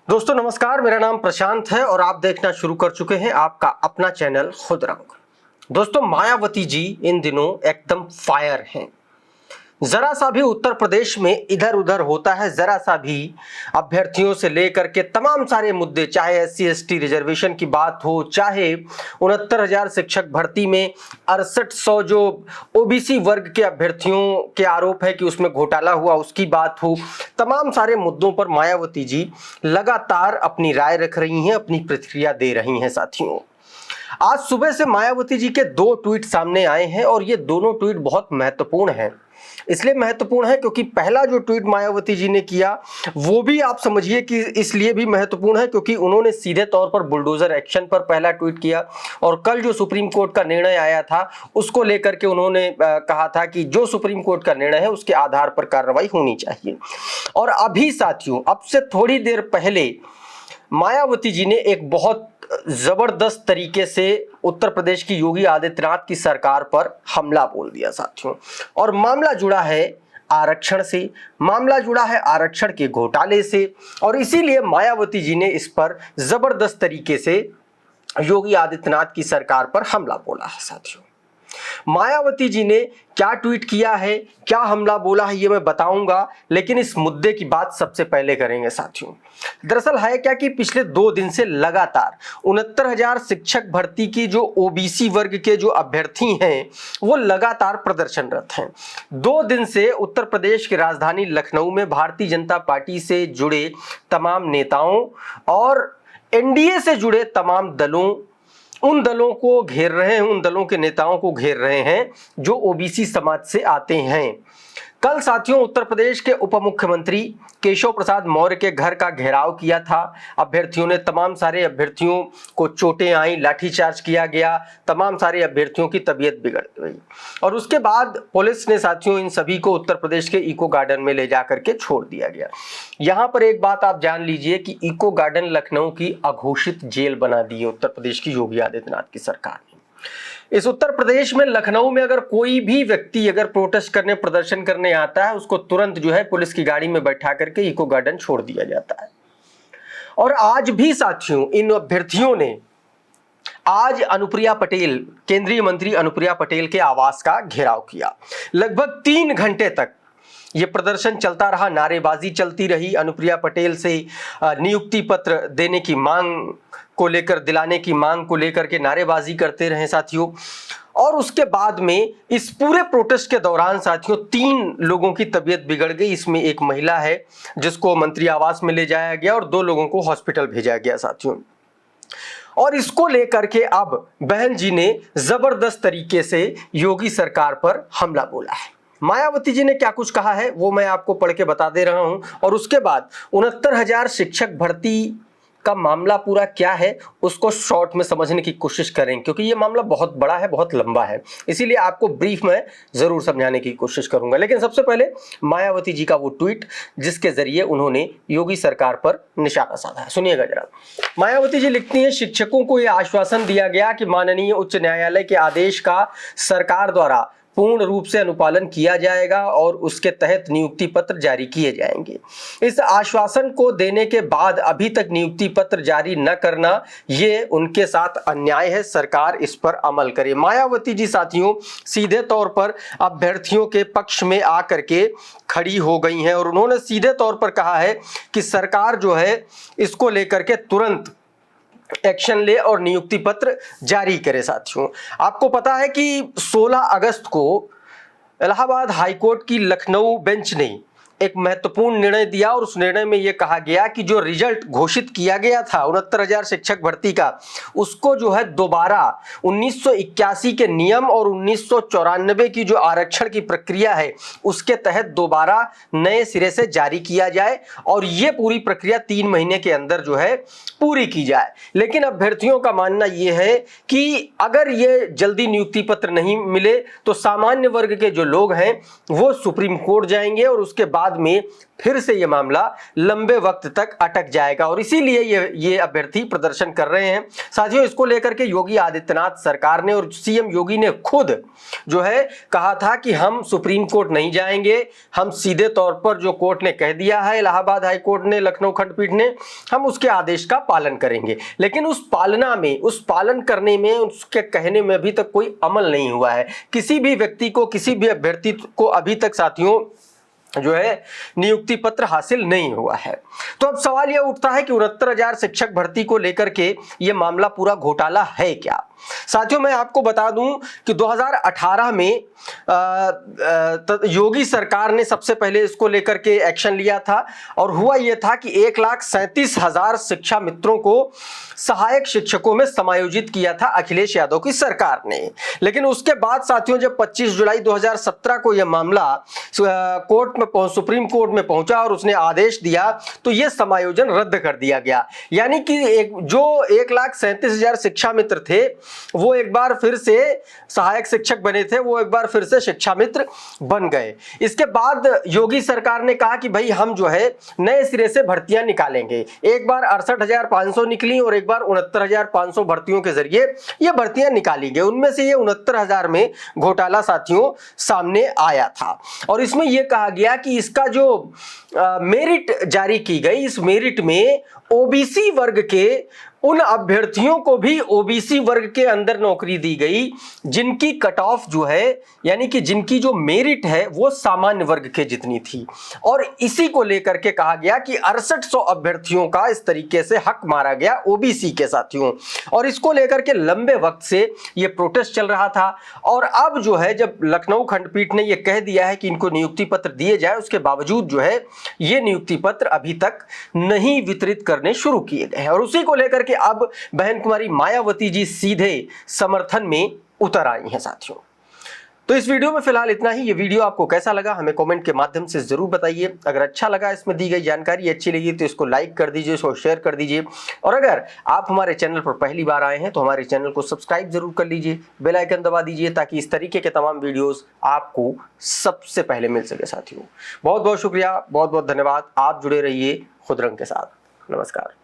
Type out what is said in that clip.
दोस्तों नमस्कार, मेरा नाम प्रशांत है और आप देखना शुरू कर चुके हैं आपका अपना चैनल खुद रंग। दोस्तों मायावती जी इन दिनों एकदम फायर हैं। जरा सा भी उत्तर प्रदेश में इधर उधर होता है, जरा सा भी अभ्यर्थियों से लेकर के तमाम सारे मुद्दे, चाहे SC ST रिजर्वेशन की बात हो, चाहे 69,000 शिक्षक भर्ती में 6800 जो OBC वर्ग के अभ्यर्थियों के आरोप है कि उसमें घोटाला हुआ, उसकी बात हो, तमाम सारे मुद्दों पर मायावती जी लगातार अपनी राय रख रही हैं, अपनी प्रतिक्रिया दे रही हैं। साथियों, आज सुबह से मायावती जी के 2 ट्वीट सामने आए हैं और ये दोनों ट्वीट बहुत महत्वपूर्ण हैं। इसलिए महत्वपूर्ण है क्योंकि पहला जो ट्वीट मायावती जी ने किया वो भी आप समझिए कि इसलिए भी महत्वपूर्ण है क्योंकि उन्होंने सीधे तौर पर बुलडोजर एक्शन पर पहला ट्वीट किया और कल जो सुप्रीम कोर्ट का निर्णय आया था उसको लेकर के उन्होंने कहा था कि जो सुप्रीम कोर्ट का निर्णय है उसके आधार पर कार्रवाई होनी चाहिए। और अभी साथियों, अब से थोड़ी देर पहले मायावती जी ने एक बहुत जबरदस्त तरीके से उत्तर प्रदेश की योगी आदित्यनाथ की सरकार पर हमला बोल दिया साथियों। और मामला जुड़ा है आरक्षण से, मामला जुड़ा है आरक्षण के घोटाले से, और इसीलिए मायावती जी ने इस पर जबरदस्त तरीके से योगी आदित्यनाथ की सरकार पर हमला बोला है। साथियों, मायावती जी ने क्या ट्वीट किया है, क्या हमला बोला है, ये मैं बताऊंगा, लेकिन इस मुद्दे की बात सबसे पहले करेंगे। साथियों, दरअसल है क्या कि पिछले 2 दिन से लगातार 69,000 शिक्षक भर्ती की जो OBC वर्ग के जो अभ्यर्थी हैं वो लगातार प्रदर्शनरत हैं। 2 दिन से उत्तर प्रदेश की राजधानी लखनऊ में भारतीय जनता पार्टी से जुड़े तमाम नेताओं और NDA से जुड़े तमाम दलों, उन दलों को घेर रहे हैं, उन दलों के नेताओं को घेर रहे हैं जो OBC समाज से आते हैं। कल साथियों उत्तर प्रदेश के उप मुख्यमंत्री केशव प्रसाद मौर्य के घर का घेराव किया था। अभ्यर्थियों ने, तमाम सारे अभ्यर्थियों को चोटें आई, लाठीचार्ज किया गया, तमाम सारे अभ्यर्थियों की तबीयत बिगड़ गई और उसके बाद पुलिस ने साथियों इन सभी को उत्तर प्रदेश के इको गार्डन में ले जाकर के छोड़ दिया गया। यहाँ पर एक बात आप जान लीजिए कि इको गार्डन लखनऊ की अघोषित जेल बना दी है उत्तर प्रदेश की योगी आदित्यनाथ की सरकार ने। इस उत्तर प्रदेश में लखनऊ में अगर कोई भी व्यक्ति अगर प्रोटेस्ट करने, प्रदर्शन करने आता है, उसको तुरंत जो है पुलिस की गाड़ी में बैठा करके इको गार्डन छोड़ दिया जाता है। और आज भी साथियों इन अभ्यर्थियों ने आज अनुप्रिया पटेल, केंद्रीय मंत्री अनुप्रिया पटेल के आवास का घेराव किया। लगभग 3 घंटे तक ये प्रदर्शन चलता रहा, नारेबाजी चलती रही। अनुप्रिया पटेल से नियुक्ति पत्र देने की मांग को लेकर, दिलाने की मांग को लेकर के नारेबाजी करते रहे साथियों। और उसके बाद में इस पूरे प्रोटेस्ट के दौरान साथियों 3 लोगों की तबीयत बिगड़ गई। इसमें एक महिला है जिसको मंत्री आवास में ले जाया गया और 2 लोगों को हॉस्पिटल भेजा गया साथियों। और इसको लेकर के अब बहन जी ने जबरदस्त तरीके से योगी सरकार पर हमला बोला है। मायावती जी ने क्या कुछ कहा है वो मैं आपको पढ़ के बता दे रहा हूं और उसके बाद 69,000 शिक्षक भर्ती का मामला पूरा क्या है उसको शॉर्ट में समझने की कोशिश करें, क्योंकि ये मामला बहुत बड़ा है, बहुत लंबा है, इसीलिए आपको ब्रीफ में जरूर समझाने की कोशिश करूंगा। लेकिन सबसे पहले मायावती जी का वो ट्वीट जिसके जरिए उन्होंने योगी सरकार पर निशाना साधा है, सुनिएगा जरा। मायावती जी लिखती हैं, शिक्षकों को यह आश्वासन दिया गया कि माननीय उच्च न्यायालय के आदेश का सरकार द्वारा पूर्ण रूप से अनुपालन किया जाएगा और उसके तहत नियुक्ति पत्र जारी किए जाएंगे। इस आश्वासन को देने के बाद अभी तक नियुक्ति पत्र जारी न करना ये उनके साथ अन्याय है, सरकार इस पर अमल करे। मायावती जी साथियों सीधे तौर पर अभ्यर्थियों के पक्ष में आकर के खड़ी हो गई हैं और उन्होंने सीधे तौर पर कहा है कि सरकार जो है इसको लेकर के तुरंत एक्शन ले और नियुक्ति पत्र जारी करे। साथियों, आपको पता है कि 16 अगस्त को इलाहाबाद हाईकोर्ट की लखनऊ बेंच ने एक महत्वपूर्ण निर्णय दिया और उस निर्णय में यह कहा गया कि जो रिजल्ट घोषित किया गया था 69,000 शिक्षक भर्ती का, उसको जो है दोबारा 1981 के नियम और 1994 की जो आरक्षण की प्रक्रिया है उसके तहत दोबारा नए सिरे से जारी किया जाए और ये पूरी प्रक्रिया 3 महीने के अंदर जो है पूरी की जाए। लेकिन अभ्यर्थियों का मानना यह है कि अगर ये जल्दी नियुक्ति पत्र नहीं मिले तो सामान्य वर्ग के जो लोग हैं वो सुप्रीम कोर्ट जाएंगे और उसके बाद बाद में फिर से ये मामला लंबे वक्त तक अटक जाएगा और इसीलिए ये अभ्यर्थी प्रदर्शन कर रहे हैं। साथियों, इसको लेकर के योगी आदित्यनाथ सरकार ने और सीएम योगी ने खुद जो है कहा था कि हम सुप्रीम कोर्ट नहीं जाएंगे, हम सीधे तौर पर जो कोर्ट ने कह दिया है, इलाहाबाद हाई कोर्ट ने, लखनऊ खंडपीठ ने, हम उसके आदेश का पालन करेंगे। लेकिन उस पालन करने में, उसके कहने में अभी तक कोई अमल नहीं हुआ है। किसी भी व्यक्ति को, किसी भी अभ्यर्थी को अभी तक साथियों जो है नियुक्ति पत्र हासिल नहीं हुआ है। तो अब सवाल यह उठता है कि 69,000 शिक्षक भर्ती को लेकर के यह मामला पूरा घोटाला है क्या? साथियों, मैं आपको बता दूं कि 2018 में योगी सरकार ने सबसे पहले इसको लेकर के एक्शन लिया था और हुआ यह था कि 1,37,000 शिक्षा मित्रों को सहायक शिक्षकों में समायोजित किया था अखिलेश यादव की सरकार ने। लेकिन उसके बाद साथियों, जब 25 जुलाई 2017 को यह मामला सुप्रीम कोर्ट में पहुंचा और उसने आदेश दिया तो यह समायोजन रद्द कर दिया गया। यानी कि जो 1,37,000 शिक्षा मित्र थे वो एक बार फिर से सहायक शिक्षक बने थे, वो एक बार फिर से शिक्षा मित्र बन गए। इसके बाद योगी सरकार ने कहा कि भाई हम जो है नए सिरे से भर्तियां निकालेंगे। एक बार 68,500 निकली और एक बार 69,500 भर्तियों के जरिए ये भर्तियां निकाली गई। उनमें से ये 69,000 में घोटाला साथियों सामने आया था और इसमें यह कहा गया कि इसका जो मेरिट जारी की गई, इस मेरिट में ओबीसी वर्ग के उन अभ्यर्थियों को भी ओबीसी वर्ग के अंदर नौकरी दी गई जिनकी कट ऑफ जो है, यानी कि जिनकी जो मेरिट है वो सामान्य वर्ग के जितनी थी। और इसी को लेकर के कहा गया कि 6800 अभ्यर्थियों का इस तरीके से हक मारा गया ओबीसी के साथियों। और इसको लेकर के लंबे वक्त से ये प्रोटेस्ट चल रहा था और अब जो है जब लखनऊ खंडपीठ ने ये कह दिया है कि इनको नियुक्ति पत्र दिए जाए, उसके बावजूद जो है ये नियुक्ति पत्र अभी तक नहीं वितरित करने शुरू किए गए हैं। और उसी को लेकर के अब बहन कुमारी मायावती जी सीधे समर्थन में उतर आई हैं साथियों। तो इस वीडियो में फिलहाल इतना ही। ये वीडियो आपको कैसा लगा हमें कमेंट के माध्यम से जरूर बताइए। अगर अच्छा लगा, इसमें दी गई जानकारी अच्छी लगी तो इसको लाइक कर दीजिए, इसको शेयर कर दीजिए। और अगर आप हमारे चैनल पर पहली बार आए हैं तो हमारे चैनल को सब्सक्राइब जरूर कर लीजिए, बेल आइकन दबा दीजिए ताकि इस तरीके के तमाम वीडियोस आपको सबसे पहले मिल सके साथियों। बहुत बहुत शुक्रिया, बहुत बहुत धन्यवाद। आप जुड़े रहिए खुदरंग के साथ। नमस्कार।